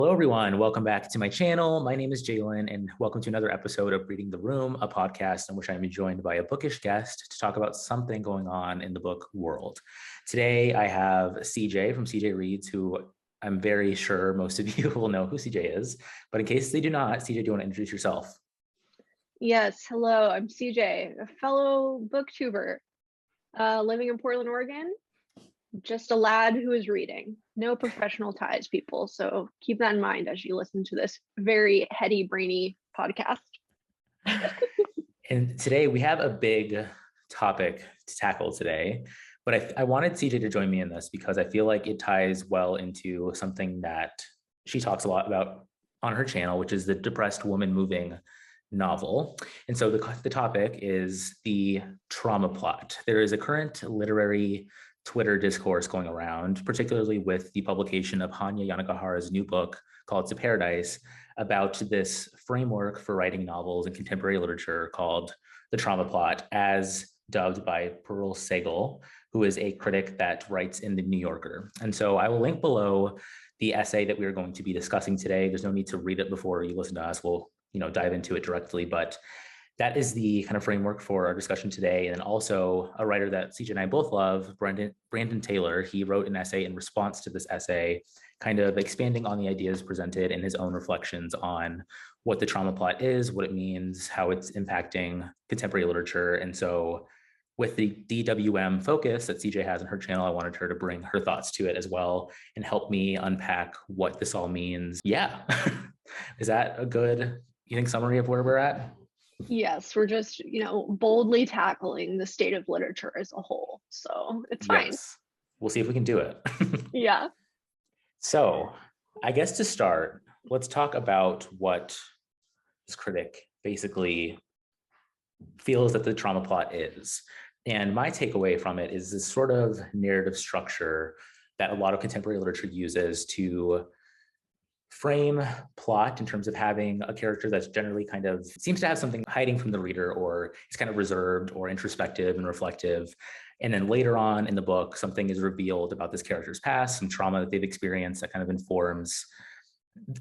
Hello, everyone. Welcome back to my channel. My name is Jalen, and welcome to another episode of Reading the Room, a podcast in which I'm joined by a bookish guest to talk about something going on in the book world. Today, I have CJ from CJ Reads, who I'm very sure most of you will know who CJ is. But in case they do not, CJ, do you want to introduce yourself? Yes, hello, I'm CJ, a fellow booktuber living in Portland, Oregon. Just a lad who is reading. No professional ties, people. So keep that in mind as you listen to this very heady, brainy podcast. And today we have a big topic to tackle today, but I wanted CJ to join me in this because I feel like it ties well into something that she talks a lot about on her channel, which is the depressed woman moving novel. And so the topic is the trauma plot. There is a current literary Twitter discourse going around, particularly with the publication of Hanya Yanagihara's new book called To Paradise, about this framework for writing novels in contemporary literature called the trauma plot, as dubbed by Pearl Sagal, who is a critic that writes in the New Yorker. And so I will link below the essay that we are going to be discussing today. There's no need to read it before you listen to us. We'll dive into it directly, but that is the kind of framework for our discussion today. And then also a writer that CJ and I both love, Brandon Taylor, he wrote an essay in response to this essay, kind of expanding on the ideas presented in his own reflections on what the trauma plot is, what it means, how it's impacting contemporary literature. And so with the DWM focus that CJ has on her channel, I wanted her to bring her thoughts to it as well and help me unpack what this all means. Yeah. Is that a good, you think, summary of where we're at? Yes, we're just, boldly tackling the state of literature as a whole. So it's fine. Yes. We'll see if we can do it. Yeah. So I guess to start, let's talk about what this critic basically feels that the trauma plot is. And my takeaway from it is this sort of narrative structure that a lot of contemporary literature uses to frame plot in terms of having a character that's generally kind of seems to have something hiding from the reader, or is kind of reserved or introspective and reflective. And then later on in the book, something is revealed about this character's past, some trauma that they've experienced that kind of informs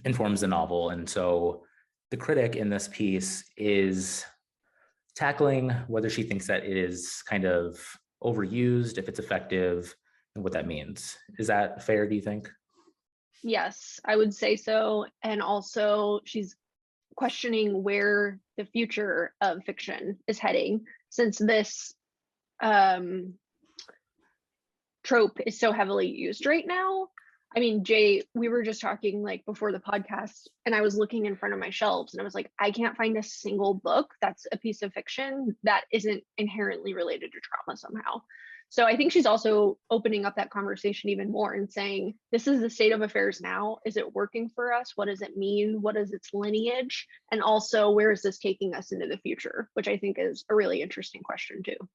the novel. And so the critic in this piece is tackling whether she thinks that it is kind of overused, if it's effective, and what that means. Is that fair, do you think? Yes, I would say so. And also, she's questioning where the future of fiction is heading, since this trope is so heavily used right now. I mean, Jay, we were just talking like before the podcast, and I was looking in front of my shelves and I was like, I can't find a single book that's a piece of fiction that isn't inherently related to trauma somehow. So I think she's also opening up that conversation even more and saying, this is the state of affairs now. Is it working for us? What does it mean? What is its lineage? And also, where is this taking us into the future? Which I think is a really interesting question too.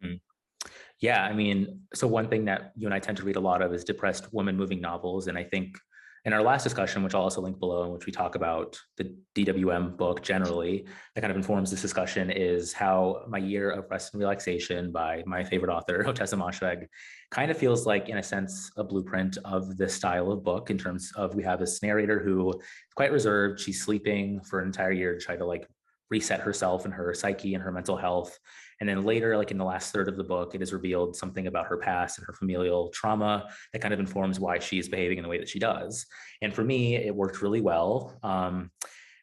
Mm-hmm. Yeah, I mean, so one thing that you and I tend to read a lot of is depressed woman moving novels. And I think in our last discussion, which I'll also link below, in which we talk about the DWM book generally, that kind of informs this discussion, is how My Year of Rest and Relaxation by my favorite author, Otessa Moshfegh, kind of feels like, in a sense, a blueprint of this style of book, in terms of we have this narrator who is quite reserved. She's sleeping for an entire year to try to like reset herself and her psyche and her mental health. And then later, like in the last third of the book, it is revealed something about her past and her familial trauma that kind of informs why she is behaving in the way that she does. And for me, it worked really well.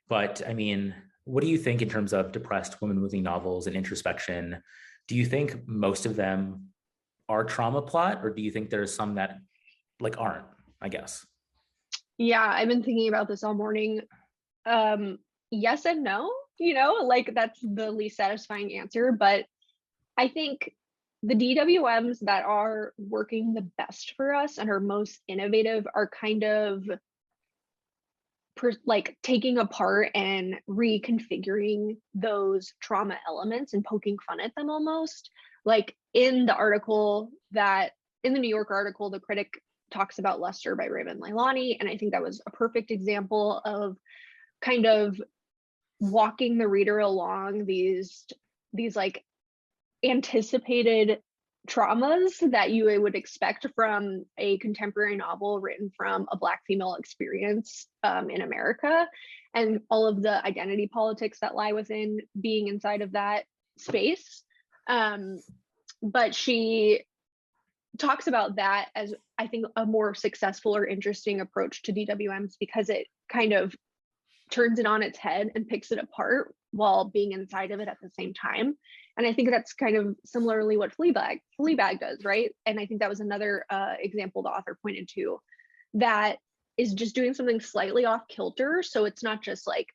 But I mean, what do you think in terms of depressed women moving novels and introspection? Do you think most of them are trauma plot, or do you think there's some that like aren't, I guess? Yeah, I've been thinking about this all morning. Yes and no, like that's the least satisfying answer. But I think the DWMs that are working the best for us and are most innovative are kind of like taking apart and reconfiguring those trauma elements and poking fun at them almost. Like in the New York article, the critic talks about Lester by Raymond Leilani. And I think that was a perfect example of kind of walking the reader along these like anticipated traumas that you would expect from a contemporary novel written from a Black female experience in America, and all of the identity politics that lie within being inside of that space. But she talks about that as, I think, a more successful or interesting approach to DWMs, because it kind of turns it on its head and picks it apart while being inside of it at the same time. And I think that's kind of similarly what Fleabag does, right? And I think that was another example the author pointed to, that is just doing something slightly off kilter. So it's not just like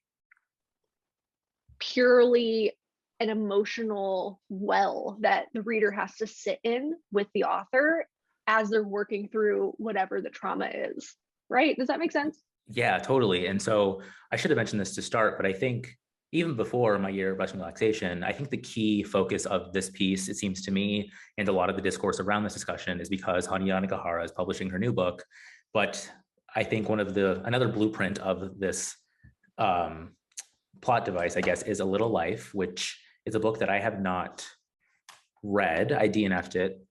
purely an emotional well that the reader has to sit in with the author as they're working through whatever the trauma is, right? Does that make sense? Yeah, totally. And so I should have mentioned this to start, but I think even before my year of rest and relaxation, I think the key focus of this piece, it seems to me, and a lot of the discourse around this discussion, is because Hanya Yanagihara is publishing her new book. But I think another blueprint of this plot device, I guess, is A Little Life, which is a book that I have not read. I DNF'd it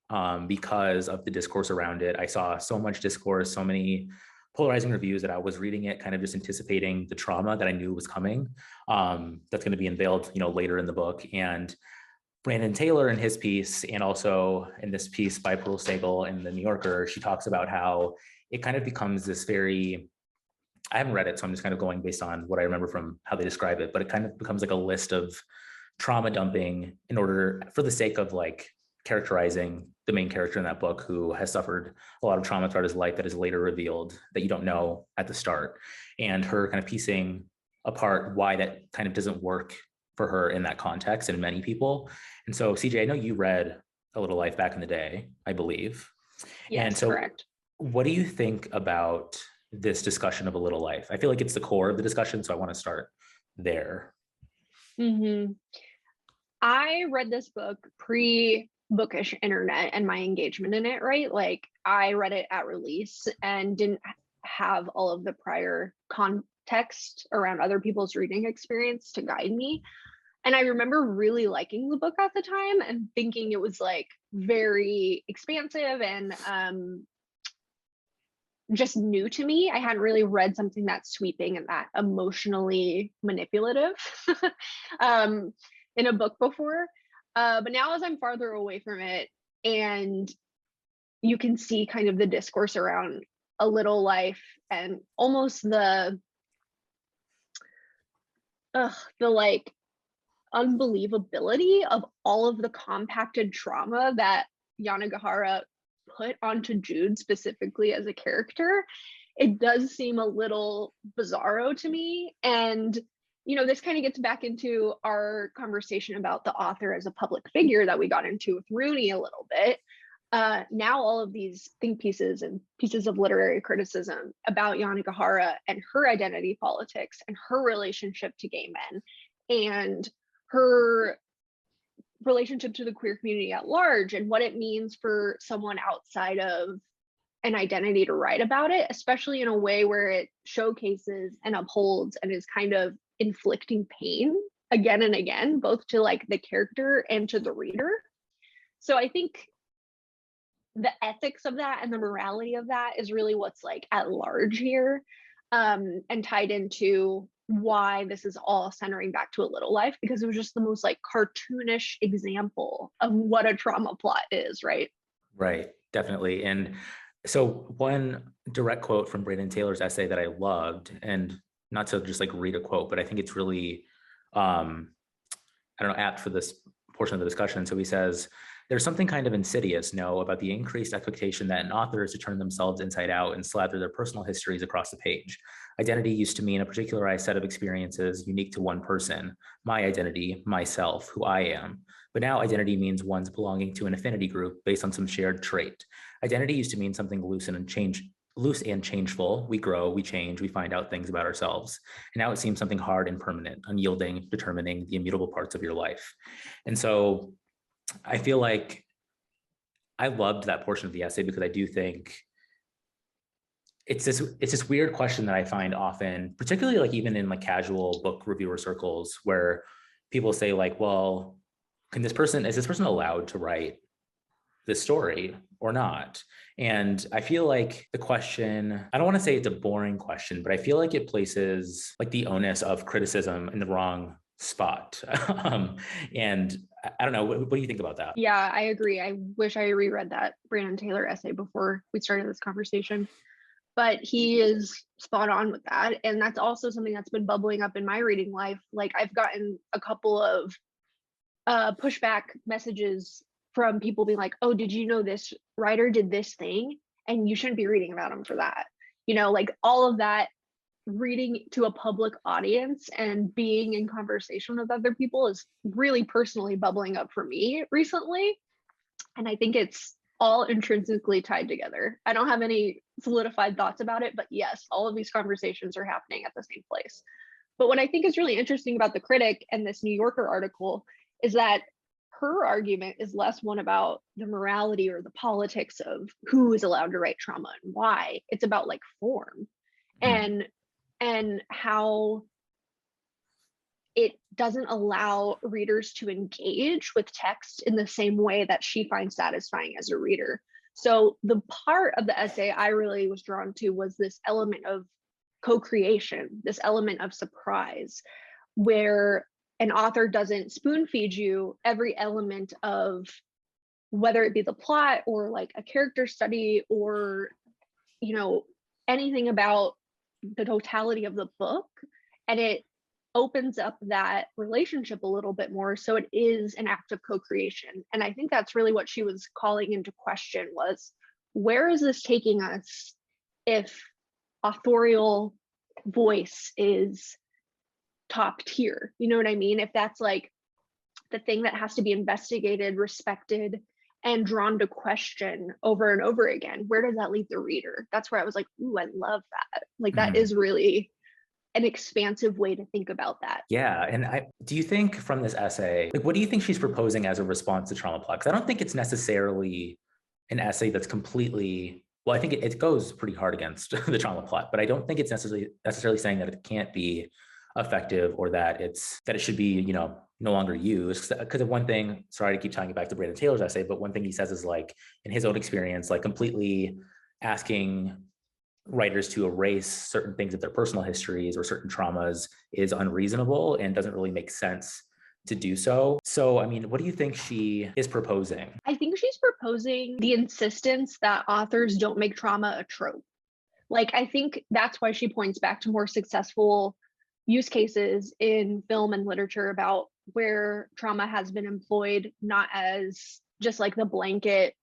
because of the discourse around it. I saw so much discourse, so many polarizing reviews, that I was reading it kind of just anticipating the trauma that I knew was coming. That's going to be unveiled, later in the book. And Brandon Taylor in his piece, and also in this piece by Pearl Sagal in the New Yorker, she talks about how it kind of becomes this very, I haven't read it, so I'm just kind of going based on what I remember from how they describe it, but it kind of becomes like a list of trauma dumping in order, for the sake of like characterizing the main character in that book, who has suffered a lot of trauma throughout his life that is later revealed that you don't know at the start, and her kind of piecing apart why that kind of doesn't work for her in that context and many people. And so, CJ, I know you read A Little Life back in the day, I believe. Yes, and so correct. what do you think about this discussion of A Little Life? I feel like it's the core of the discussion, so I want to start there. Mm-hmm. I read this book pre-bookish internet and my engagement in it, right? Like, I read it at release and didn't have all of the prior context around other people's reading experience to guide me. And I remember really liking the book at the time and thinking it was like very expansive and just new to me. I hadn't really read something that sweeping and that emotionally manipulative in a book before. But now, as I'm farther away from it, and you can see kind of the discourse around A Little Life and almost the like unbelievability of all of the compacted trauma that Yanagihara put onto Jude specifically as a character, it does seem a little bizarro to me. And this kind of gets back into our conversation about the author as a public figure that we got into with Rooney a little bit. Now all of these think pieces and pieces of literary criticism about Yanagihara and her identity politics and her relationship to gay men and her relationship to the queer community at large, and what it means for someone outside of an identity to write about it, especially in a way where it showcases and upholds and is kind of inflicting pain again and again, both to like the character and to the reader. So I think the ethics of that and the morality of that is really what's like at large here, and tied into why this is all centering back to A Little Life, because it was just the most like cartoonish example of what a trauma plot is, right? Right, definitely. And so one direct quote from Brandon Taylor's essay that I loved, and not to just like read a quote, but I think it's really, I don't know, apt for this portion of the discussion. So he says, "There's something kind of insidious, no, about the increased expectation that an author is to turn themselves inside out and slather their personal histories across the page. Identity used to mean a particularized set of experiences unique to one person, my identity, myself, who I am. But now identity means one's belonging to an affinity group based on some shared trait. Identity used to mean something loose and changeful. We grow, we change, we find out things about ourselves. And now it seems something hard and permanent, unyielding, determining the immutable parts of your life." And so I feel like I loved that portion of the essay, because I do think it's this weird question that I find often, particularly like even in like casual book reviewer circles, where people say like, well, is this person allowed to write the story or not? And I feel like the question, I don't want to say it's a boring question, but I feel like it places like the onus of criticism in the wrong spot. And I don't know, what do you think about that? Yeah, I agree. I wish I reread that Brandon Taylor essay before we started this conversation. But he is spot on with that. And that's also something that's been bubbling up in my reading life. Like I've gotten a couple of pushback messages from people being like, oh, did you know this writer did this thing? And you shouldn't be reading about him for that. You know, like all of that reading to a public audience and being in conversation with other people is really personally bubbling up for me recently. And I think it's all intrinsically tied together. I don't have any solidified thoughts about it, but yes, all of these conversations are happening at the same place. But what I think is really interesting about the critic and this New Yorker article is that her argument is less one about the morality or the politics of who is allowed to write trauma and why. It's about like form Mm. and how it doesn't allow readers to engage with text in the same way that she finds satisfying as a reader. So the part of the essay I really was drawn to was this element of co-creation, this element of surprise, where an author doesn't spoon feed you every element of whether it be the plot or like a character study or, you know, anything about the totality of the book. And it opens up that relationship a little bit more, so it is an act of co-creation. And I think that's really what she was calling into question was, where is this taking us if authorial voice is top tier? You know what I mean? If that's like the thing that has to be investigated, respected, and drawn to question over and over again, where does that leave the reader? That's where I was like, ooh, I love that. Like that Mhm. is really an expansive way to think about that. Yeah. And do you think from this essay, like, what do you think she's proposing as a response to trauma plot? Because I don't think it's necessarily an essay that's completely, well, I think it goes pretty hard against the trauma plot, but I don't think it's necessarily saying that it can't be effective or that it should be, no longer used. Because of one thing, sorry to keep tying it back to Brandon Taylor's essay, but one thing he says is like, in his own experience, like completely asking writers to erase certain things of their personal histories or certain traumas is unreasonable and doesn't really make sense to do so. So, I mean, what do you think she is proposing? I think she's proposing the insistence that authors don't make trauma a trope. Like, I think that's why she points back to more successful use cases in film and literature about where trauma has been employed not as just like the blanket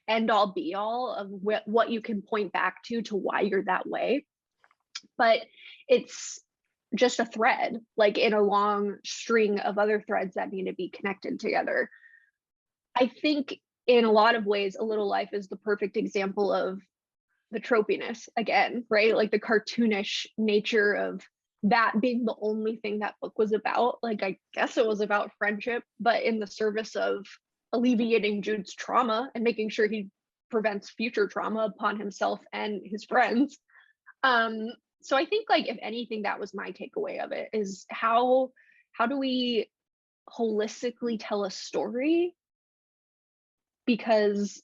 end all be all of what you can point back to why you're that way, but it's just a thread like in a long string of other threads that need to be connected together. I think in a lot of ways, A Little Life is the perfect example of the tropiness again, right? Like the cartoonish nature of that being the only thing that book was about. Like, I guess it was about friendship, but in the service of alleviating Jude's trauma and making sure he prevents future trauma upon himself and his friends. Um, so I think like if anything, that was my takeaway of it is how do we holistically tell a story, because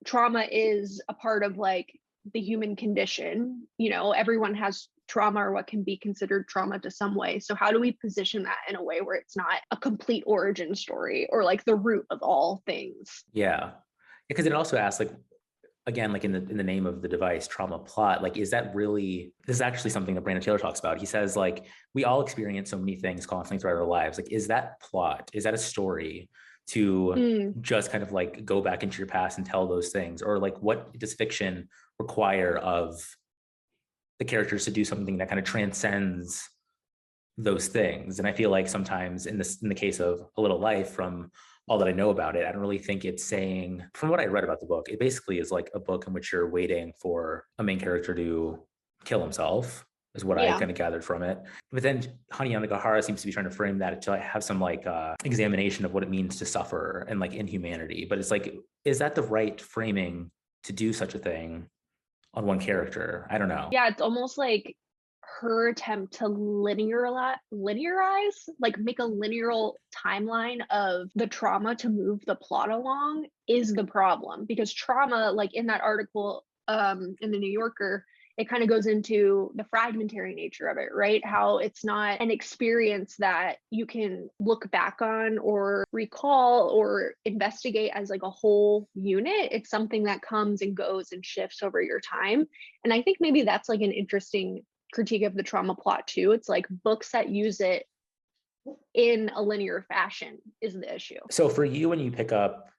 trauma is a part of like the human condition. You know, everyone has trauma or what can be considered trauma to some way. So how do we position that in a way where it's not a complete origin story or like the root of all things? Yeah. Because it also asks, like, again, like in the name of the device, trauma plot, like, is that really, this is actually something that Brandon Taylor talks about. He says, like, we all experience so many things constantly throughout our lives. Like, is that plot? Is that a story to Mm, just kind of like go back into your past and tell those things? Or like, what does fiction require of the characters to do something that kind of transcends those things? And I feel like sometimes in the case of A Little Life, from all that I know about it, I don't really think it's saying, from what I read about the book, it basically is like a book in which you're waiting for a main character to kill himself, is what I yeah. kind of gathered from it. But then Hani Yanagihara seems to be trying to frame that to have some like examination of what it means to suffer and like inhumanity. But it's like, is that the right framing to do such a thing on one character? I don't know. Yeah, it's almost like her attempt to linearize, like make a linear timeline of the trauma to move the plot along is the problem. Because trauma, like in that article in the New Yorker, it kind of goes into the fragmentary nature of it, right? How it's not an experience that you can look back on or recall or investigate as like a whole unit. It's something that comes and goes and shifts over your time. And I think maybe that's like an interesting critique of the trauma plot too. It's like books that use it in a linear fashion is the issue. So for you, when you pick up,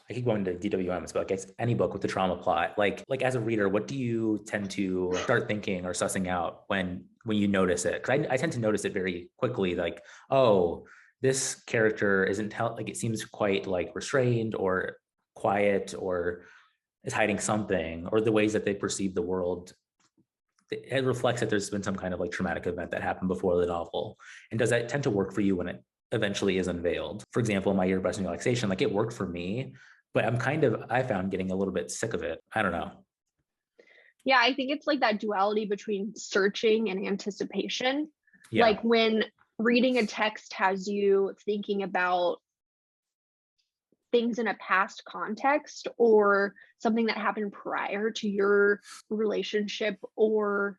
I keep going to DWMs, but like any book with the trauma plot, like as a reader, what do you tend to start thinking or sussing out when you notice it? Because I tend to notice it very quickly, like, oh, this character isn't like it seems quite like restrained or quiet or is hiding something, or the ways that they perceive the world. It reflects that there's been some kind of like traumatic event that happened before the novel. And does that tend to work for you when it eventually is unveiled? For example, My Year of Rest and Relaxation, like it worked for me, but I found getting a little bit sick of it. I don't know. Yeah, I think it's like that duality between searching and anticipation. Yeah. Like when reading a text has you thinking about things in a past context or something that happened prior to your relationship or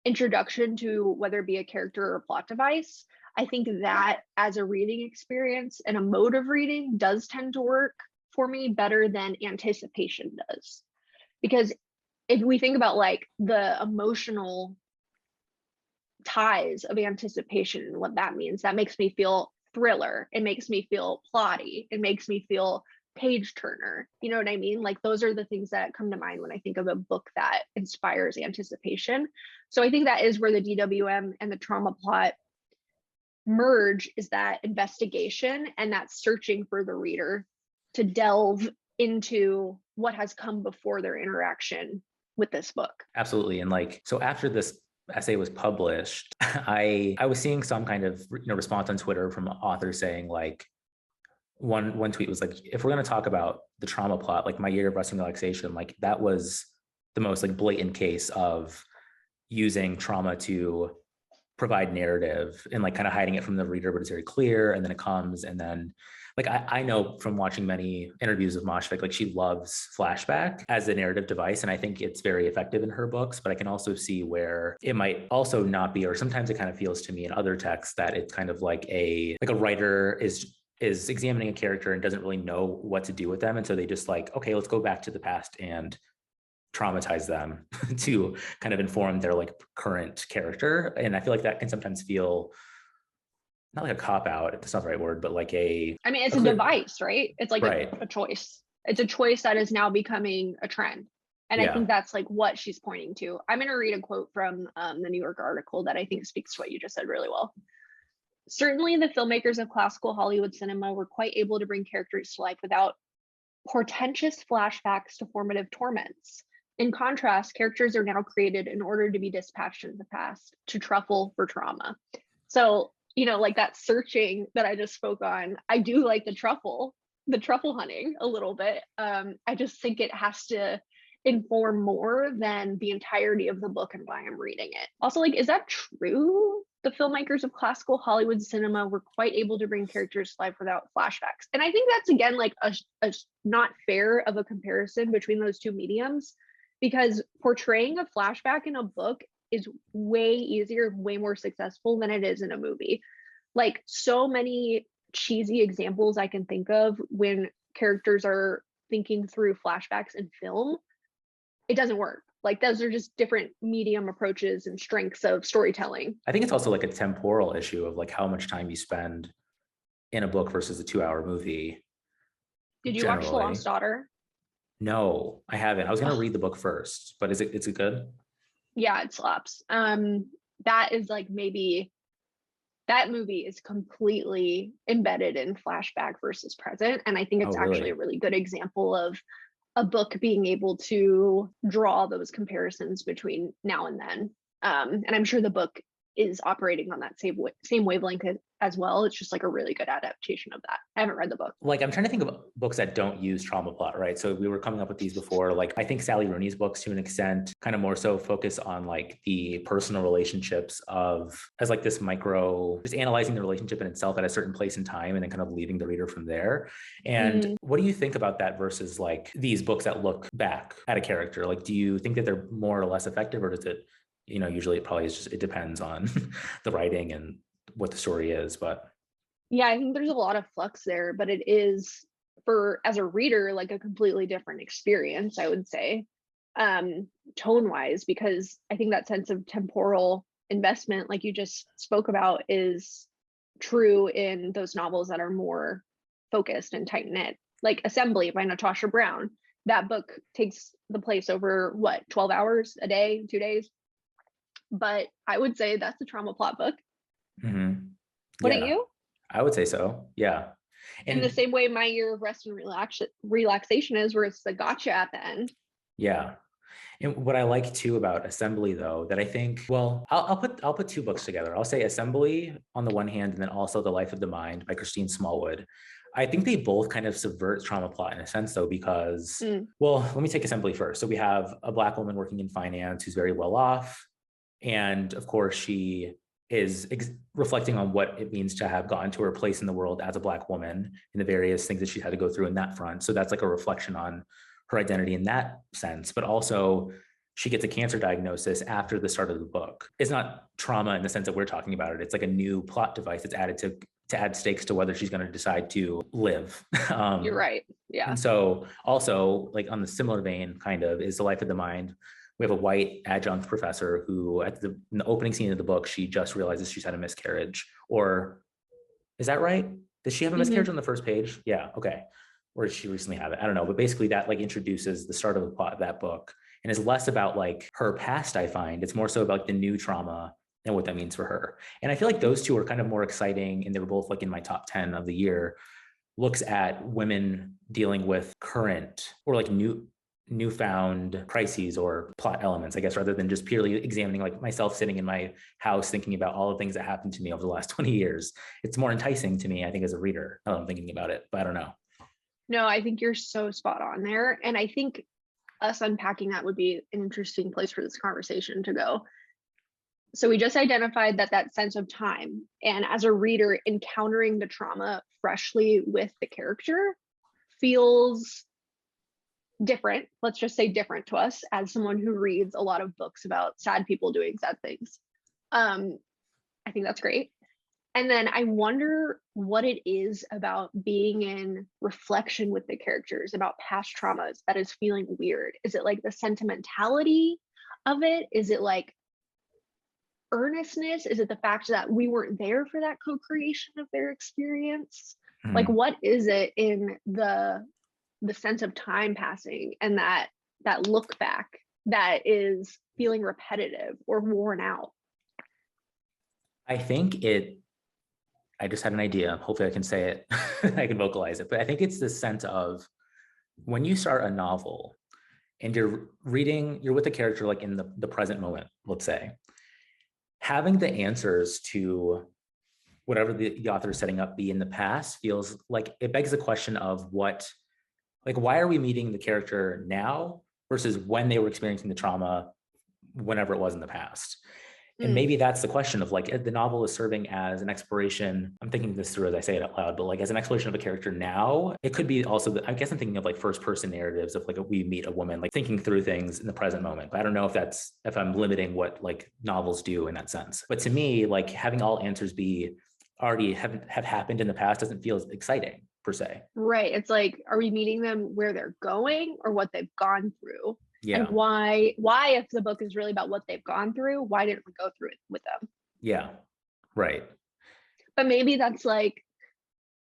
introduction to whether it be a character or a plot device. I think that as a reading experience and a mode of reading does tend to work for me better than anticipation does. Because if we think about like the emotional ties of anticipation and what that means, that makes me feel thriller, it makes me feel plotty, it makes me feel page turner. You know what I mean? Like those are the things that come to mind when I think of a book that inspires anticipation. So I think that is where the DWM and the trauma plot merge, is that investigation and that searching for the reader to delve into what has come before their interaction with this book. Absolutely. And like, so after this essay was published, I was seeing some kind of response on Twitter from authors saying like, one tweet was like, if we're going to talk about the trauma plot, like My Year of Rest and Relaxation, like that was the most like blatant case of using trauma to provide narrative and like kind of hiding it from the reader, but it's very clear. And then it comes, and then like I know from watching many interviews with Moshfegh, like she loves flashback as a narrative device, and I think it's very effective in her books. But I can also see where it might also not be, or sometimes it kind of feels to me in other texts that it's kind of like a writer is examining a character and doesn't really know what to do with them, and so they just like, okay, let's go back to the past and traumatize them to kind of inform their like current character. And I feel like that can sometimes feel not like a cop out, it's not the right word, but like it's a device, right? It's like right. a choice. It's a choice that is now becoming a trend. And I think that's like what she's pointing to. I'm going to read a quote from the New York article that I think speaks to what you just said really well. Certainly the filmmakers of classical Hollywood cinema were quite able to bring characters to life without portentous flashbacks to formative torments. In contrast, characters are now created in order to be dispatched in the past, to truffle for trauma. So, like that searching that I just spoke on, I do like the truffle hunting a little bit. I just think it has to inform more than the entirety of the book and why I'm reading it. Also, like, is that true? The filmmakers of classical Hollywood cinema were quite able to bring characters to life without flashbacks. And I think that's, again, like a not fair of a comparison between those two mediums, because portraying a flashback in a book is way easier, way more successful than it is in a movie. Like so many cheesy examples I can think of when characters are thinking through flashbacks in film, it doesn't work. Like those are just different medium approaches and strengths of storytelling. I think it's also like a temporal issue of like how much time you spend in a book versus a 2-hour movie. Did you watch The Lost Daughter? No, I haven't. I was going to read the book first, but is it good? Yeah, it slaps. That is like, maybe that movie is completely embedded in flashback versus present. And I think it's actually a really good example of a book being able to draw those comparisons between now and then. And I'm sure the book is operating on that same wavelength as well. It's just like a really good adaptation of that. I haven't read the book. Like, I'm trying to think of books that don't use trauma plot, right? So we were coming up with these before. Like, I think Sally Rooney's books, to an extent, kind of more so focus on like the personal relationships of, as like this micro, just analyzing the relationship in itself at a certain place in time and then kind of leading the reader from there. And what do you think about that versus like these books that look back at a character? Like, do you think that they're more or less effective, or does it, usually it probably is just, it depends on the writing and what the story is, but Yeah, I think there's a lot of flux there, but it is, for as a reader, like a completely different experience, I would say, tone wise, because I think that sense of temporal investment, like you just spoke about, is true in those novels that are more focused and tight knit, like Assembly by Natasha Brown. That book takes the place over what, 12 hours a day, 2 days. But I would say that's a trauma plot book. mm-hmm. Wouldn't Yeah, you? I would say so. Yeah. In the And same way My Year of Rest and Relaxation is, where it's the gotcha at the end. yeah. And what I like too about Assembly, though, that I think, well, I'll put two books together. I'll say Assembly on the one hand, and then also The Life of the Mind by Christine Smallwood. I think they both kind of subvert trauma plot in a sense, though, because, well, let me take Assembly first. So we have a Black woman working in finance who's very well off. And of course, she is reflecting on what it means to have gotten to her place in the world as a Black woman and the various things that she had to go through in that front. So that's like a reflection on her identity in that sense. But also, she gets a cancer diagnosis after the start of the book. It's not trauma in the sense that we're talking about it. It's like a new plot device that's added to add stakes to whether she's going to decide to live. You're right. Yeah. And so also, like on the similar vein, kind of, is The Life of the Mind. We have a white adjunct professor who, in the opening scene of the book, she just realizes she's had a miscarriage. Or is that right? Did she have a miscarriage on the first page? Yeah. Okay. Or did she recently have it? I don't know. But basically, that like introduces the start of the plot of that book, and is less about like her past. I find it's more so about like the new trauma and what that means for her. And I feel like those two are kind of more exciting, and they were both like in my top 10 of the year. Looks at women dealing with current or like newfound crises or plot elements, I guess, rather than just purely examining like myself sitting in my house thinking about all the things that happened to me over the last 20 years. It's more enticing to me, I think, as a reader, now that I'm thinking about it, but I don't know. No, I think you're so spot on there. And I think us unpacking that would be an interesting place for this conversation to go. So we just identified that sense of time, and as a reader, encountering the trauma freshly with the character feels different. Let's just say different to us as someone who reads a lot of books about sad people doing sad things. I think that's great. And then I wonder what it is about being in reflection with the characters about past traumas that is feeling weird. Is it like the sentimentality of it? Is it like earnestness? Is it the fact that we weren't there for that co-creation of their experience? Like, what is it in the sense of time passing and that look back that is feeling repetitive or worn out? I think I just had an idea. Hopefully I can say it. I can vocalize it. But I think it's this sense of when you start a novel and you're with a character like in the present moment, let's say, having the answers to whatever the author is setting up be in the past feels like it begs the question of why are we meeting the character now versus when they were experiencing the trauma, whenever it was in the past. And maybe that's the question of like the novel is serving as an exploration. I'm thinking this through as I say it out loud, but like as an exploration of a character now, it could be also, I guess I'm thinking of like first person narratives of like we meet a woman, like thinking through things in the present moment. But I don't know if I'm limiting what like novels do in that sense. But to me, like having all answers be already have happened in the past doesn't feel as exciting per se. Right. It's like, are we meeting them where they're going or what they've gone through? Yeah. And why, if the book is really about what they've gone through, why didn't we go through it with them? Yeah. Right. But maybe that's like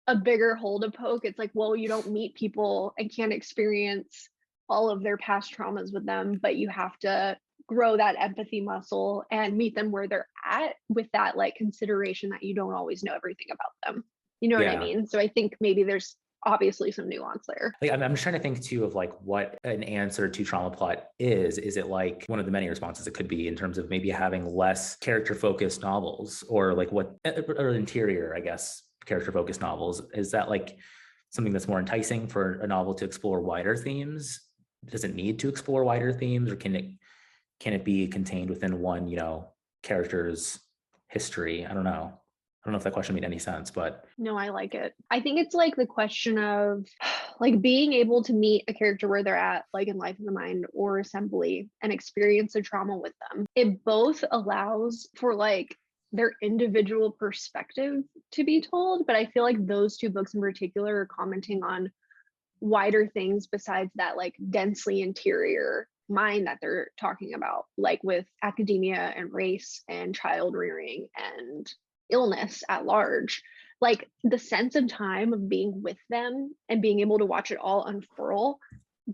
a bigger hole to poke. It's like, well, you don't meet people and can't experience all of their past traumas with them, but you have to grow that empathy muscle and meet them where they're at with that like consideration that you don't always know everything about them. You know what I mean? So I think maybe there's obviously some nuance there. Like, I'm just trying to think too of like what an answer to trauma plot is. Is it like one of the many responses it could be in terms of maybe having less character focused novels, or like what, or interior, I guess, character focused novels? Is that like something that's more enticing for a novel to explore wider themes? Does it need to explore wider themes, or can it be contained within one, character's history? I don't know. I don't know if that question made any sense, but No, I like it. I think it's like the question of like being able to meet a character where they're at, like in Life in the Mind or Assembly, and experience the trauma with them. It both allows for like their individual perspective to be told, but I feel like those two books in particular are commenting on wider things besides that like densely interior mind that they're talking about, like with academia and race and child rearing and illness at large. Like the sense of time of being with them and being able to watch it all unfurl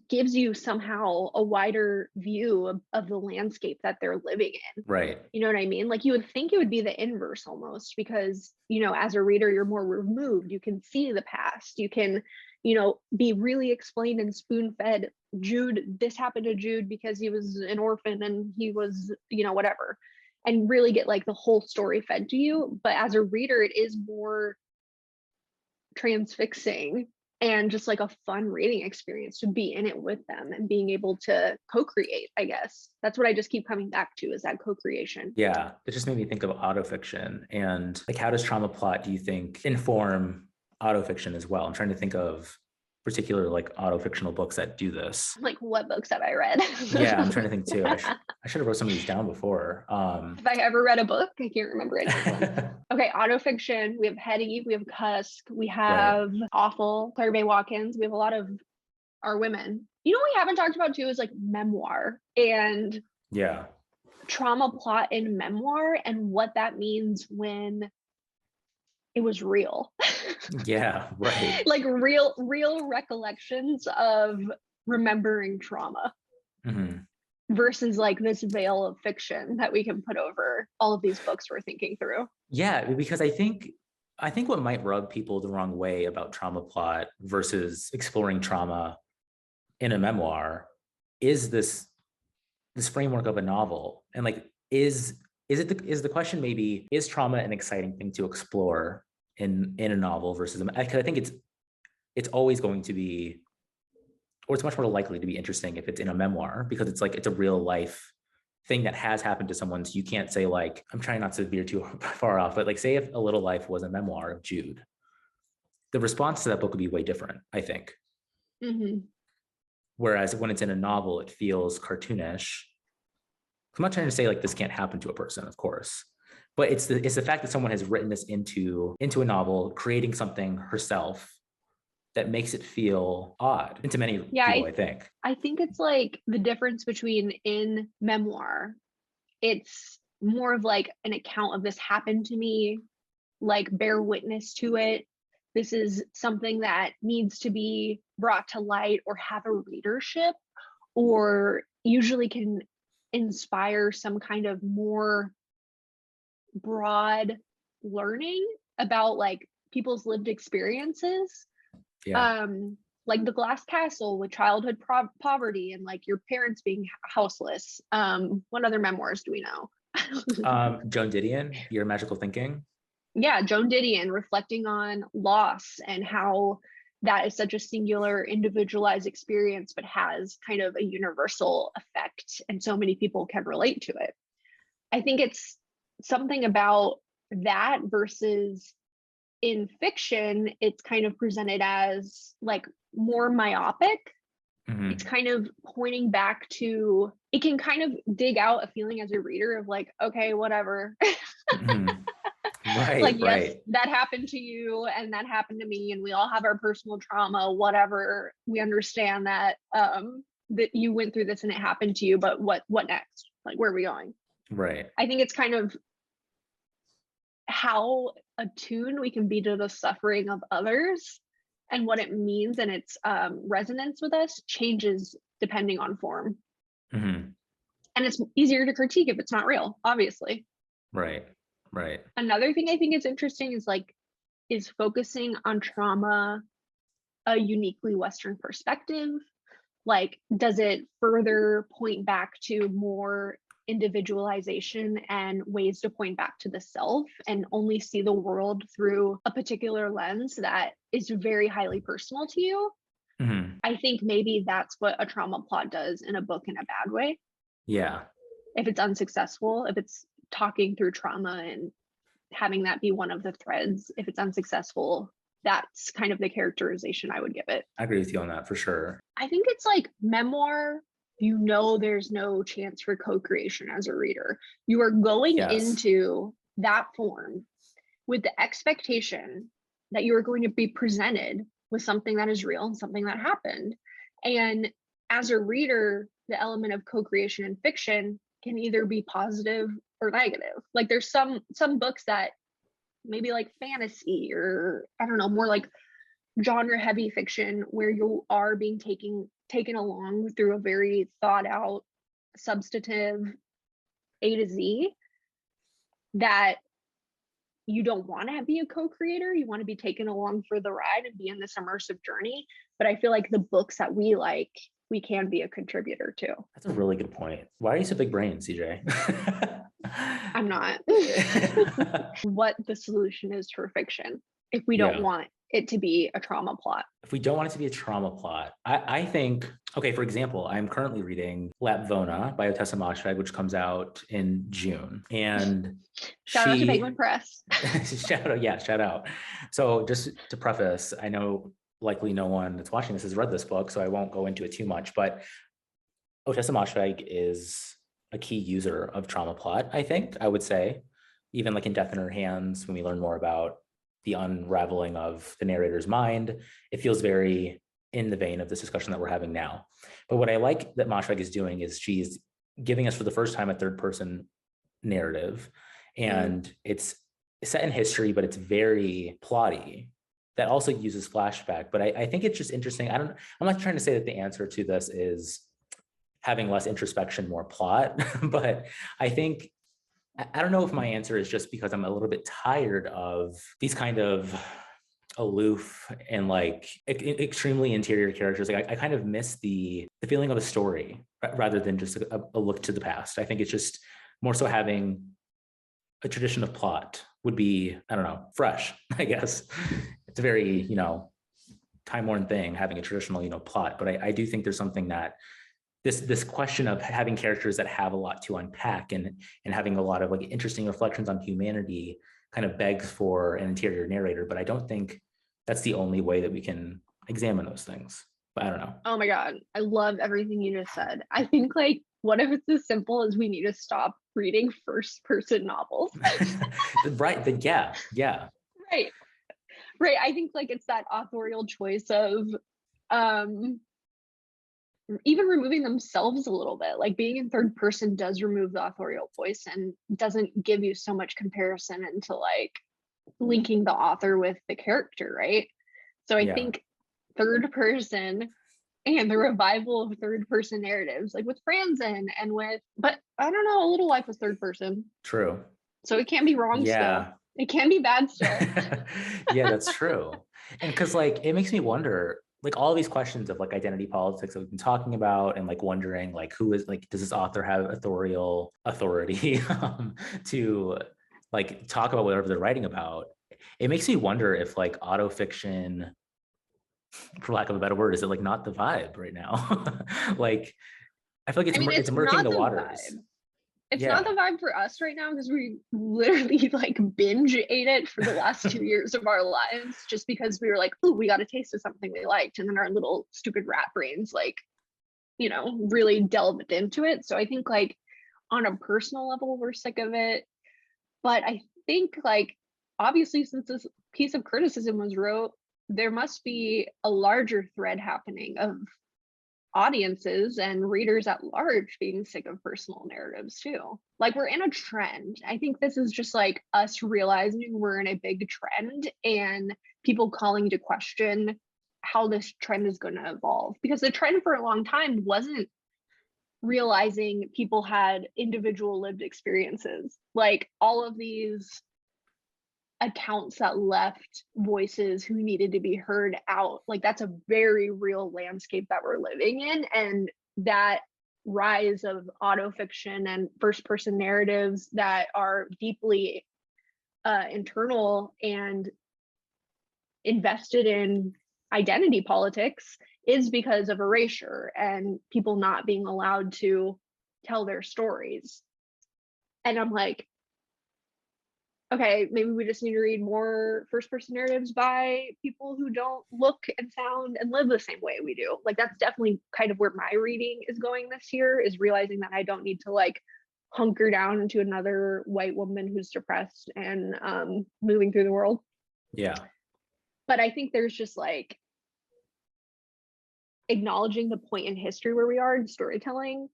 gives you somehow a wider view of the landscape that they're living in. right. You know what I mean? Like you would think it would be the inverse almost, because, as a reader, you're more removed. You can see the past. You can, be really explained and spoon fed. Jude, this happened to Jude because he was an orphan and he was, whatever, and really get like the whole story fed to you. But as a reader, it is more transfixing and just like a fun reading experience to be in it with them and being able to co-create. I guess that's what I just keep coming back to, is that co-creation. Yeah, it just made me think of autofiction, and like, how does trauma plot, do you think, inform autofiction as well? I'm trying to think of particular like autofictional books that do this. Like, what books have I read? Yeah, I'm trying to think too. I should have wrote some of these down before. Have I ever read a book? I can't remember any of them. Okay, autofiction. We have Hetty, we have Cusk, we have Awful, Claire Bay Watkins. We have a lot of our women. We haven't talked about too is like memoir and yeah, trauma plot in memoir and what that means when it was real. yeah, right. Like real recollections of remembering trauma. Mm-hmm. Versus like this veil of fiction that we can put over all of these books we're thinking through. Yeah, because I think what might rub people the wrong way about trauma plot versus exploring trauma in a memoir is this framework of a novel. And like, is the question, maybe, is trauma an exciting thing to explore in a novel versus because I think it's always going to be, or it's much more likely to be interesting if it's in a memoir, because it's like, it's a real life thing that has happened to someone. So you can't say like, I'm trying not to veer too far off, but like, say if A Little Life was a memoir of Jude, the response to that book would be way different, I think. Mm-hmm. Whereas when it's in a novel, it feels cartoonish. I'm not trying to say like this can't happen to a person, of course, but it's the fact that someone has written this into a novel, creating something herself that makes it feel odd to many people, I think. I think it's like the difference between in memoir, it's more of like an account of this happened to me, like bear witness to it. This is something that needs to be brought to light or have a readership, or usually can inspire some kind of more broad learning about like people's lived experiences. Yeah. Like The Glass Castle with childhood poverty and like your parents being houseless. What other memoirs do we know? Joan Didion, Your Magical Thinking. Yeah, Joan Didion reflecting on loss and how that is such a singular, individualized experience, but has kind of a universal effect, and so many people can relate to it. I think it's something about that versus in fiction, it's kind of presented as like more myopic. Mm-hmm. It's kind of pointing back to, it can kind of dig out a feeling as a reader of like, okay, whatever. Mm-hmm. Right, like, yes, right. that happened to you and that happened to me, and we all have our personal trauma, whatever. We understand that that you went through this and it happened to you, but what next? Like, where are we going? Right. I think it's kind of how attuned we can be to the suffering of others and what it means, and its resonance with us changes depending on form. Mm-hmm. And it's easier to critique if it's not real, obviously. Right. Right. Another thing I think is interesting is focusing on trauma a uniquely Western perspective? Like, does it further point back to more individualization and ways to point back to the self and only see the world through a particular lens that is very highly personal to you? Mhm. I think maybe that's what a trauma plot does in a book in a bad way. Yeah. If it's unsuccessful, if it's talking through trauma and having that be one of the threads, if it's unsuccessful, that's kind of the characterization I would give it. I agree with you on that for sure. I think it's like memoir, you know, there's no chance for co-creation as a reader. You are going Yes. into that form with the expectation that you are going to be presented with something that is real and something that happened. And as a reader, the element of co-creation in fiction can either be positive or negative. Like there's some books that maybe like fantasy, or I don't know, more like genre heavy fiction, where you are being taken along through a very thought out, substantive A to Z, that you don't want to be a co-creator. You want to be taken along for the ride and be in this immersive journey. But I feel like the books that we like, we can be a contributor to. That's a really good point. Why are you so big brain, CJ? I'm not. What the solution is for fiction if we don't Yeah. want it to be a trauma plot. If we don't want it to be a trauma plot, I think, okay, for example, I'm currently reading Lapvona by Otessa Moshfegh, which comes out in June. And Shout out to Penguin Press. shout out. So just to preface, I know likely no one that's watching this has read this book, so I won't go into it too much, but Otessa Moshfegh is a key user of trauma plot, I think, I would say, even like in Death in Her Hands, when we learn more about the unraveling of the narrator's mind, it feels very in the vein of this discussion that we're having now. But what I like that Moshfegh is doing is she's giving us for the first time a third person narrative, and it's set in history, but it's very plotty. That also uses flashback. But I think it's just interesting. I'm not trying to say that the answer to this is having less introspection, more plot, but I think, I don't know if my answer is just because I'm a little bit tired of these kind of aloof and like extremely interior characters. Like I kind of miss the feeling of a story rather than just a look to the past. I think it's just more so having a tradition of plot would be, I don't know, fresh, I guess. It's a very, time-worn thing, having a traditional, plot. But I do think there's something that this question of having characters that have a lot to unpack and having a lot of like interesting reflections on humanity kind of begs for an interior narrator. But I don't think that's the only way that we can examine those things. But I don't know. Oh my God. I love everything you just said. I think like, what if it's as simple as we need to stop reading first person novels? Right. Yeah. Right. Right. I think like it's that authorial choice of even removing themselves a little bit. Like being in third person does remove the authorial voice and doesn't give you so much comparison into like linking the author with the character, right? So I think third person and the revival of third person narratives, like with Franzen and with, but I don't know, A Little Life was third person. True. So it can't be wrong still. It can be bad still. Yeah, that's true. And because like it makes me wonder, like all these questions of like identity politics that we've been talking about, and like wondering like who is like, does this author have authorial authority to like talk about whatever they're writing about? It makes me wonder if like autofiction, for lack of a better word, is it like not the vibe right now? Like I feel like it's murking the waters. Vibe. It's not the vibe for us right now because we literally like binge ate it for the last 2 years of our lives just because we were like, oh, we got a taste of something we liked. And then our little stupid rat brains, like, really delved into it. So I think like on a personal level, we're sick of it. But I think like, obviously, since this piece of criticism was wrote, there must be a larger thread happening of audiences and readers at large being sick of personal narratives too. Like we're in a trend. I think this is just like us realizing we're in a big trend and people calling to question how this trend is going to evolve, because the trend for a long time wasn't realizing people had individual lived experiences. Like all of these accounts that left voices who needed to be heard out. Like that's a very real landscape that we're living in. And that rise of autofiction and first person narratives that are deeply internal and invested in identity politics is because of erasure and people not being allowed to tell their stories. And I'm like, okay, maybe we just need to read more first person narratives by people who don't look and sound and live the same way we do. Like that's definitely kind of where my reading is going this year, is realizing that I don't need to like hunker down into another white woman who's depressed and moving through the world. Yeah. But I think there's just like acknowledging the point in history where we are in storytelling,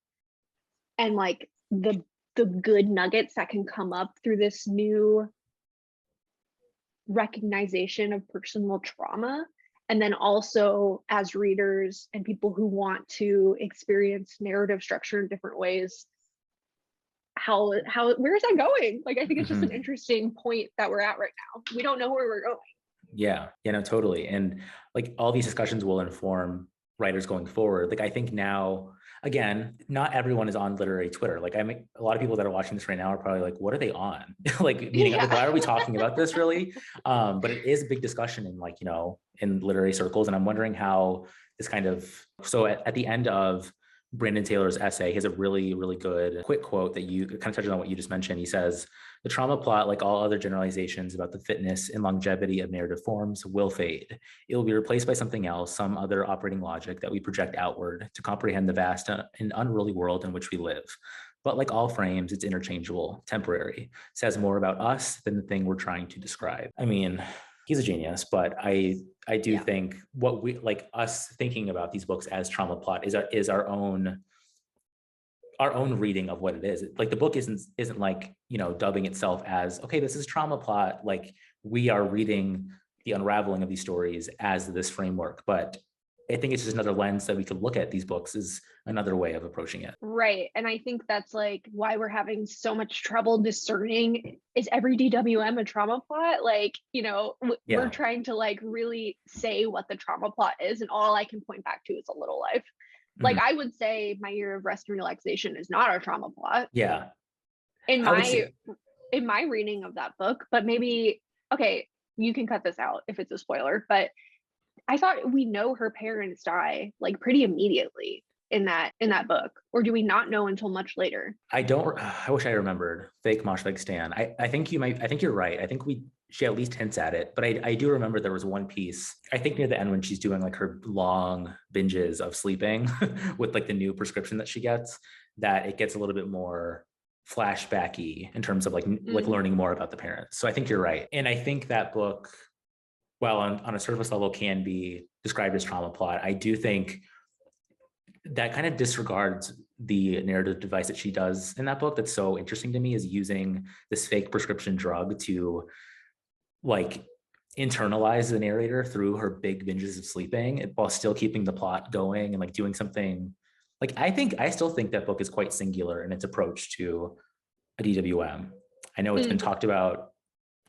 and like the good nuggets that can come up through this new recognition of personal trauma. And then also as readers and people who want to experience narrative structure in different ways, how where is that going? Like I think it's just an interesting point that we're at right now. We don't know where we're going. Yeah, no, totally. And like all these discussions will inform writers going forward. Like I think now, again, not everyone is on literary Twitter. Like I mean, a lot of people that are watching this right now are probably like, what are they on? Like meaning, like, why are we talking about this really? But it is a big discussion in like, in literary circles. And I'm wondering how this kind of, so at the end of Brandon Taylor's essay, he has a really, really good quick quote that you kind of touches on what you just mentioned. He says, the trauma plot, like all other generalizations about the fitness and longevity of narrative forms, will fade. It will be replaced by something else, some other operating logic that we project outward to comprehend the vast and unruly world in which we live. But like all frames, it's interchangeable, temporary, says more about us than the thing we're trying to describe. I mean, he's a genius, but I do think what we like us thinking about these books as trauma plot is our own reading of what it is. Like the book isn't like, dubbing itself as, okay, this is trauma plot. Like we are reading the unraveling of these stories as this framework. But I think it's just another lens that we could look at these books, is another way of approaching it. Right. And I think that's like why we're having so much trouble discerning, is every DWM a trauma plot? Like, we're trying to like really say what the trauma plot is. And all I can point back to is A Little Life. Like I would say My Year of Rest and Relaxation is not a trauma plot. Yeah. In my reading of that book, but maybe, okay, you can cut this out if it's a spoiler, but I thought we know her parents die like pretty immediately in that book, or do we not know until much later? I wish I remembered. Fake Moshfegh Stan. I think you're right. I think she at least hints at it, but I do remember there was one piece, I think near the end when she's doing like her long binges of sleeping with like the new prescription that she gets, that it gets a little bit more flashbacky in terms of like learning more about the parents. So I think you're right. And I think that book, while on a surface level can be described as trauma plot, I do think that kind of disregards the narrative device that she does in that book that's so interesting to me, is using this fake prescription drug to like internalize the narrator through her big binges of sleeping while still keeping the plot going and like doing something. Like I still think that book is quite singular in its approach to a DWM. I know it's been talked about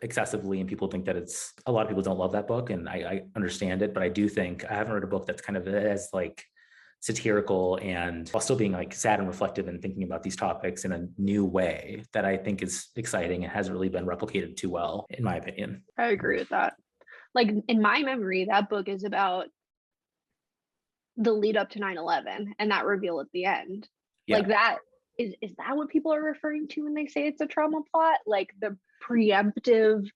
excessively and people think that a lot of people don't love that book, and I understand it, but I do think I haven't read a book that's kind of as like satirical and while still being like sad and reflective and thinking about these topics in a new way that I think is exciting and hasn't really been replicated too well, in my opinion. I agree with that. Like in my memory, that book is about the lead up to 9/11 and that reveal at the end. Like that is that what people are referring to when they say it's a trauma plot? Like the preemptive,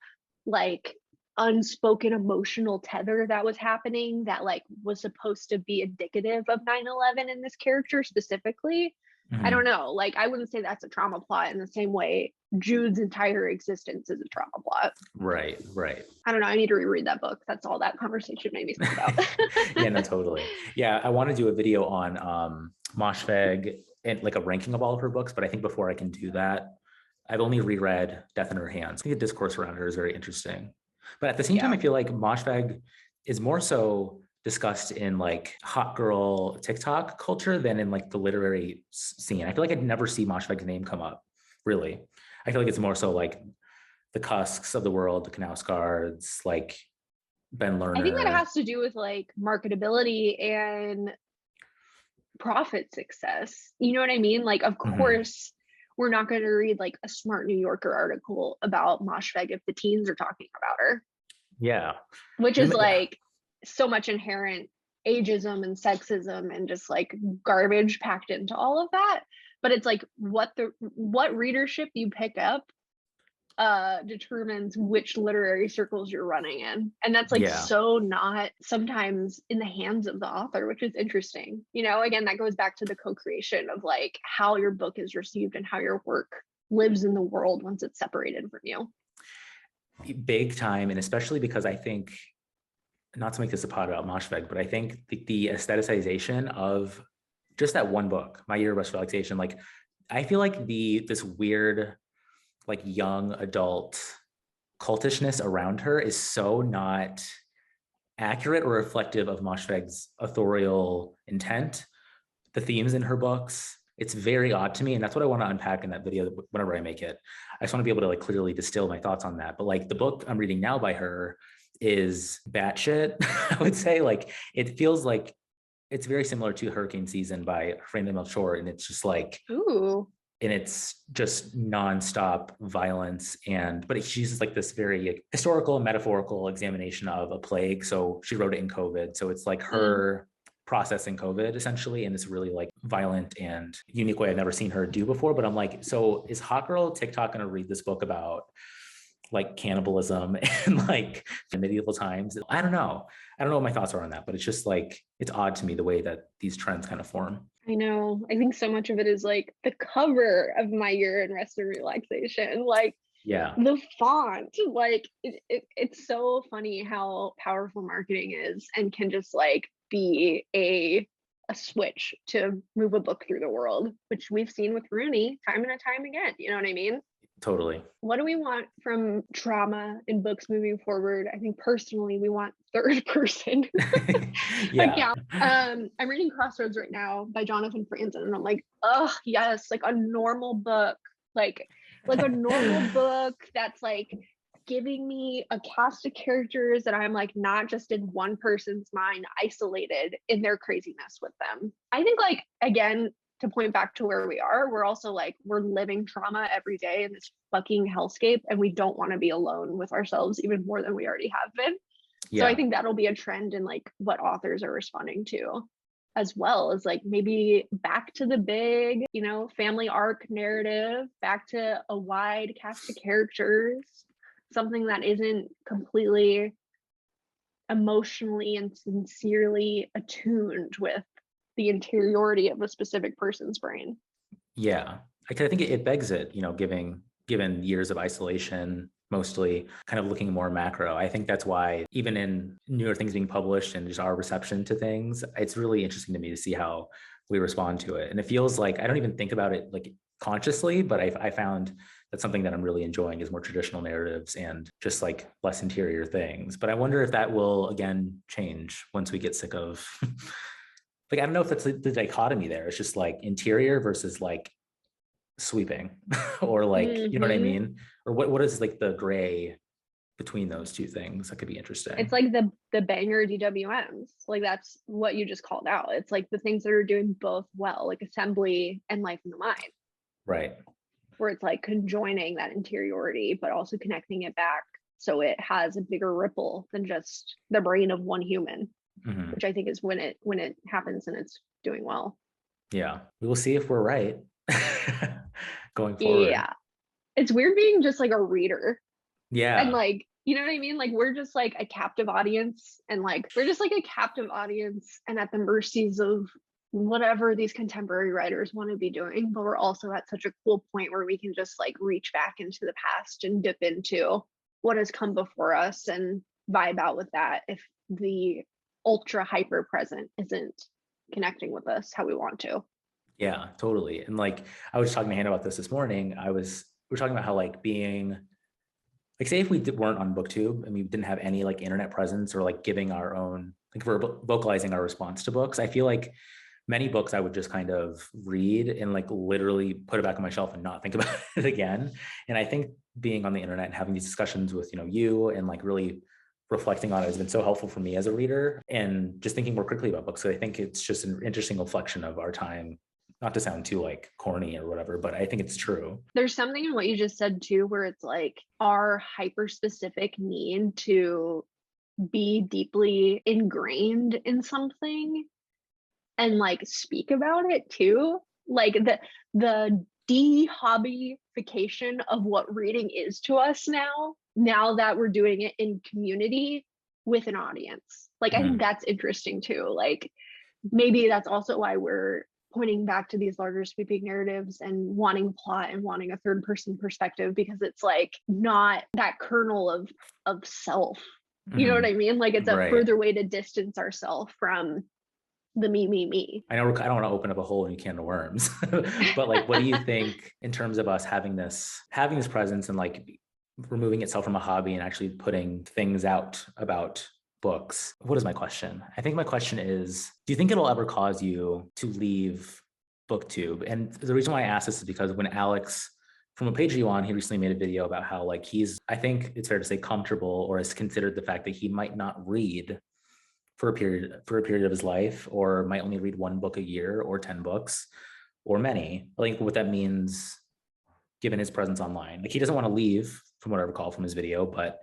like unspoken emotional tether that was happening that like was supposed to be indicative of 9/11 in this character specifically. I don't know. Like I wouldn't say that's a trauma plot in the same way Jude's entire existence is a trauma plot. Right. I don't know. I need to reread that book. That's all that conversation made me think about. Yeah, no, totally. Yeah, I want to do a video on Moshfegh and like a ranking of all of her books, but I think before I can do that, I've only reread Death in Her Hands. I think the discourse around her is very interesting. But at the same time, I feel like Moshfegh is more so discussed in like hot girl TikTok culture than in like the literary scene. I feel like I'd never see Moshfegh's name come up, really. I feel like it's more so like the Cusks of the world, the Knausgaards, like Ben I think that Lerner. has to do with like marketability and profit success. You know what I mean? Like, of Mhm. course, we're not going to read like a Smart New Yorker article about Moshfegh if the teens are talking about her, Yeah. which And is then- like so much inherent ageism and sexism and just like garbage packed into all of that. But it's like what readership you pick up determines which literary circles you're running in, and that's like yeah. so not sometimes in the hands of the author, which is interesting. You know, again, that goes back to the co-creation of like how your book is received and how your work lives in the world once it's separated from you. Big time. And especially because I think, not to make this a pod about Moshfegh, but I think the aestheticization of just that one book, My Year of Rest Relaxation, like I feel like this weird, like young adult cultishness around her is so not accurate or reflective of Moshfegh's authorial intent, the themes in her books. It's very odd to me. And that's what I want to unpack in that video whenever I make it. I just want to be able to like clearly distill my thoughts on that. But like the book I'm reading now by her is batshit, I would say. Like it feels like it's very similar to Hurricane Season by Fran Melchor. And it's just like, Ooh. and it's just nonstop violence. And but she uses like this very historical and metaphorical examination of a plague. So she wrote it in COVID. So it's like her processing COVID essentially in this really like violent and unique way I've never seen her do before. But I'm like, so is Hot Girl TikTok gonna read this book about like cannibalism and like medieval times? I don't know. I don't know what my thoughts are on that, but it's just like it's odd to me the way that these trends kind of form. I know. I think so much of it is like the cover of My Year in Rest and Relaxation, like Yeah, the font, like it's so funny how powerful marketing is and can just like be a switch to move a book through the world, which we've seen with Rooney time and time again. You know what I mean? totally. What do we want from trauma in books moving forward? I think personally we want third person Yeah. account. I'm reading Crossroads right now by Jonathan Franzen, and I'm like, oh yes, like a normal book, like a normal book that's like giving me a cast of characters that I'm like not just in one person's mind, isolated in their craziness with them. I think like again, to point back to where we are, we're also like we're living trauma every day in this fucking hellscape, and we don't want to be alone with ourselves even more than we already have been. So I Yeah. think that'll be a trend in like what authors are responding to, as well as like maybe back to the big, you know, family arc narrative, back to a wide cast of characters, something that isn't completely emotionally and sincerely attuned with the interiority of a specific person's brain. Yeah. I think it begs it, given years of isolation, mostly kind of looking more macro. I think that's why even in newer things being published and just our reception to things, it's really interesting to me to see how we respond to it. And it feels like I don't even think about it like consciously, but I found that something that I'm really enjoying is more traditional narratives and just like less interior things. But I wonder if that will again change once we get sick of like, I don't know if that's the dichotomy there. It's just like interior versus like sweeping or like, you know what I Mm-hmm. mean? Or what is like the gray between those two things? That could be It's interesting. like the banger DWMs. Like that's what you just called out. It's like the things that are doing both well, like assembly and life in the mind, Right. where it's like conjoining that interiority, but also connecting it back so it has a bigger ripple than just the brain of one human, Hmm. which I think is when it happens and it's doing well. Yeah. We will see if we're right going forward. Yeah. It's weird being just like a reader and Yeah. like you know what I mean? Like we're just like a captive audience, and like we're just like a captive audience and at the mercies of whatever these contemporary writers want to be doing. But we're also at such a cool point where we can just like reach back into the past and dip into what has come before us and vibe out with that if the ultra hyper present isn't connecting with us how we want to. Yeah, totally. And like I was talking to Hannah about this morning. We were talking about how like being like say if we weren't on booktube and we didn't have any like internet presence or like giving our own like vocalizing our response to books, I feel like many books I would just kind of read and like literally put it back on my shelf and not think about it again. And I think being on the internet and having these discussions with, you and like really reflecting on it has been so helpful for me as a reader and just thinking more quickly about books. So I think it's just an interesting reflection of our time, not to sound too like corny or whatever, but I think it's true. There's something in what you just said too, where it's like our hyper specific need to be deeply ingrained in something and like speak about it too. Like the de-hobbyification of what reading is to us now that we're doing it in community with an audience. Like, I think that's interesting too. Like, maybe that's also why we're pointing back to these larger sweeping narratives and wanting plot and wanting a third person perspective, because it's like not that kernel of self. You know what I mean? Like, it's a further way to distance ourselves from the me. I know I don't want to open up a whole new can of worms, but like, what do you think in terms of us having this presence and like removing itself from a hobby and actually putting things out about books? What is my question? I think my question is, do you think it'll ever cause you to leave BookTube? And the reason why I ask this is because when Alex from A Page You On, he recently made a video about how like I think it's fair to say comfortable, or has considered the fact that he might not read for a period of his life, or might only read one book a year or 10 books or many. I think what that means given his presence online. Like, he doesn't want to leave, from what I recall from his video, but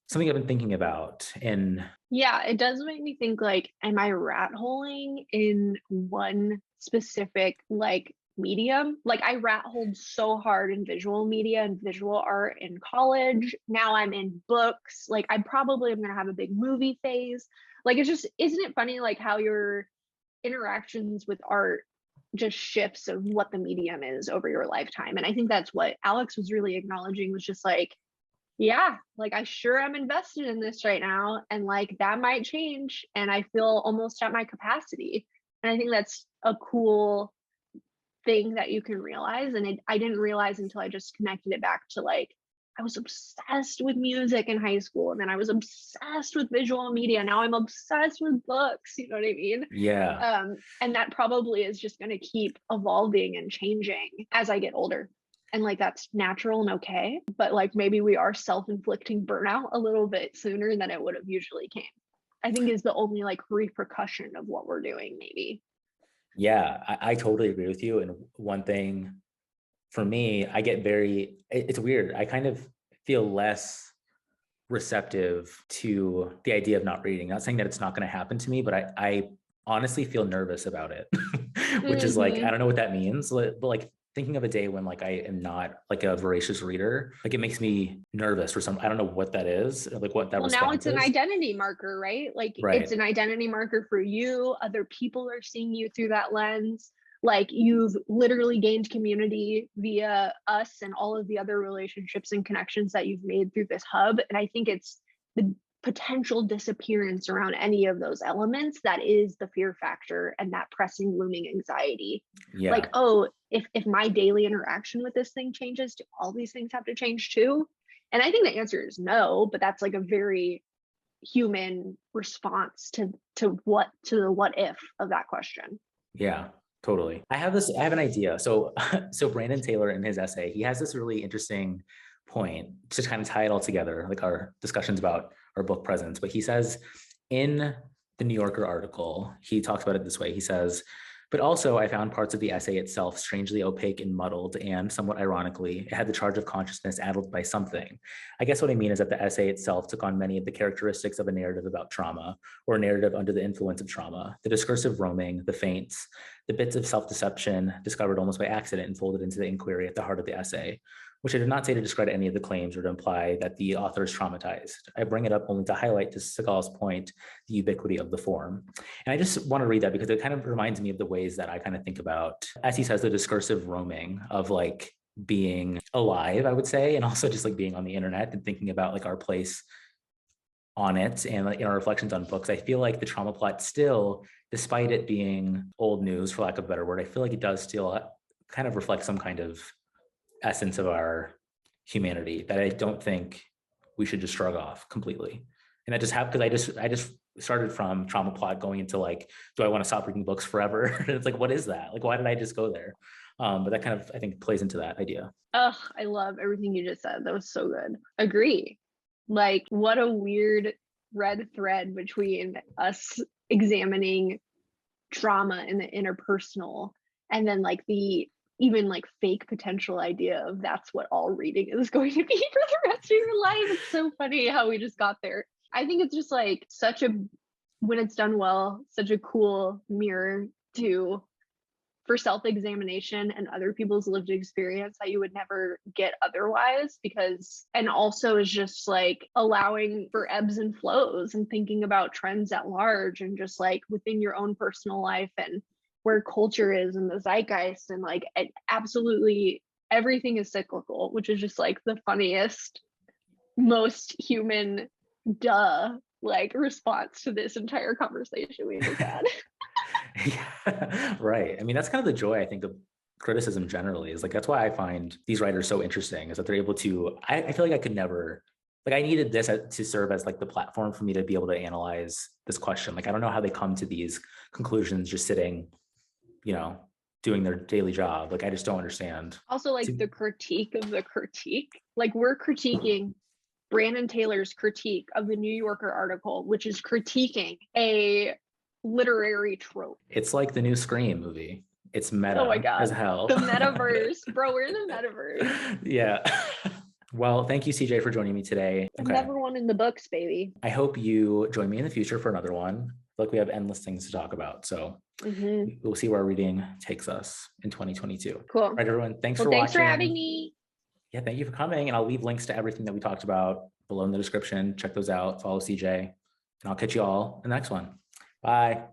something I've been thinking about. And yeah, it does make me think, like, am I rat holing in one specific like medium? Like, I rat holed so hard in visual media and visual art in college. Now I'm in books. Like, I probably am going to have a big movie phase. Like, it's just, isn't it funny like how your interactions with art just shifts of what the medium is over your lifetime? And I think that's what Alex was really acknowledging, was just like, yeah, like, I sure am invested in this right now, and like that might change, and I feel almost at my capacity. And I think that's a cool thing that you can realize. And I didn't realize until I just connected it back to, like, I was obsessed with music in high school, and then I was obsessed with visual media. Now I'm obsessed with books. You know what I mean? yeah, And that probably is just going to keep evolving and changing as I get older. And like, that's natural and okay. But like, maybe we are self-inflicting burnout a little bit sooner than it would have usually came, I think, is the only like repercussion of what we're doing, maybe. yeah, I totally agree with you. And one thing for me, it's weird. I kind of feel less receptive to the idea of not reading. Not saying that it's not going to happen to me, but I honestly feel nervous about it, which is like, I don't know what that means, but like thinking of a day when like I am not like a voracious reader, like it makes me nervous for some, I don't know what that is, like what that Well, now it's an is. identity marker, right? Like, Right. it's an identity marker for you. Other people are seeing you through that lens. Like, you've literally gained community via us and all of the other relationships and connections that you've made through this hub. And I think it's the potential disappearance around any of those elements that is the fear factor and that pressing looming anxiety. Yeah. Like, oh, if my daily interaction with this thing changes, do all these things have to change too? And I think the answer is no, but that's like a very human response to the what if of that question. Yeah, totally. I have an idea. So Brandon Taylor, in his essay, he has this really interesting point to kind of tie it all together, like our discussions about our book presence. But he says in the New Yorker article, he talks about it this way. He says, but also I found parts of the essay itself strangely opaque and muddled, and somewhat ironically, it had the charge of consciousness addled by something. I guess what I mean is that the essay itself took on many of the characteristics of a narrative about trauma, or a narrative under the influence of trauma. The discursive roaming, the feints, the bits of self-deception discovered almost by accident and folded into the inquiry at the heart of the essay, which I did not say to discredit any of the claims or to imply that the author is traumatized. I bring it up only to highlight, to Segal's point, the ubiquity of the form. And I just want to read that because it kind of reminds me of the ways that I kind of think about, as he says, the discursive roaming of like being alive, I would say, and also just like being on the internet and thinking about like our place on it and like in our reflections on books. I feel like the trauma plot still, despite it being old news, for lack of a better word, I feel like it does still kind of reflect some kind of essence of our humanity that I don't think we should just shrug off completely. And I just have, because I just started from trauma plot going into like, do I want to stop reading books forever? And it's like, what is that? Like, why did I just go there? But that kind of, I think, plays into that idea. Ugh, I love everything you just said. That was so good. Agree. Like, what a weird red thread between us examining trauma in the interpersonal and then like the even like fake potential idea of that's what all reading is going to be for the rest of your life. It's so funny how we just got there. I think it's just like such a, when it's done well, such a cool mirror to for self-examination and other people's lived experience that you would never get otherwise, because and also is just like allowing for ebbs and flows and thinking about trends at large and just like within your own personal life and where culture is and the zeitgeist and like absolutely everything is cyclical, which is just like the funniest, most human like response to this entire conversation we just had. Yeah, right. I mean, that's kind of the joy, I think, of criticism generally, is like, that's why I find these writers so interesting, is that they're able to, I feel like I could never, like I needed this to serve as like the platform for me to be able to analyze this question. Like, I don't know how they come to these conclusions just sitting, doing their daily job. Like, I just don't understand. Also, like the critique of the critique, like we're critiquing Brandon Taylor's critique of the New Yorker article, which is critiquing a literary trope. It's like the new Scream movie. It's meta oh my God. as hell. The metaverse. Bro, we're in the metaverse. Yeah. Well, thank you, CJ, for joining me today. Another one in the books, baby. I hope you join me in the future for another one. Like, we have endless things to talk about. So we'll see where reading takes us in 2022. Cool. All right, everyone. Thanks for watching. Thanks for having me. Yeah, thank you for coming. And I'll leave links to everything that we talked about below in the description. Check those out. Follow CJ. And I'll catch you all in the next one. Bye.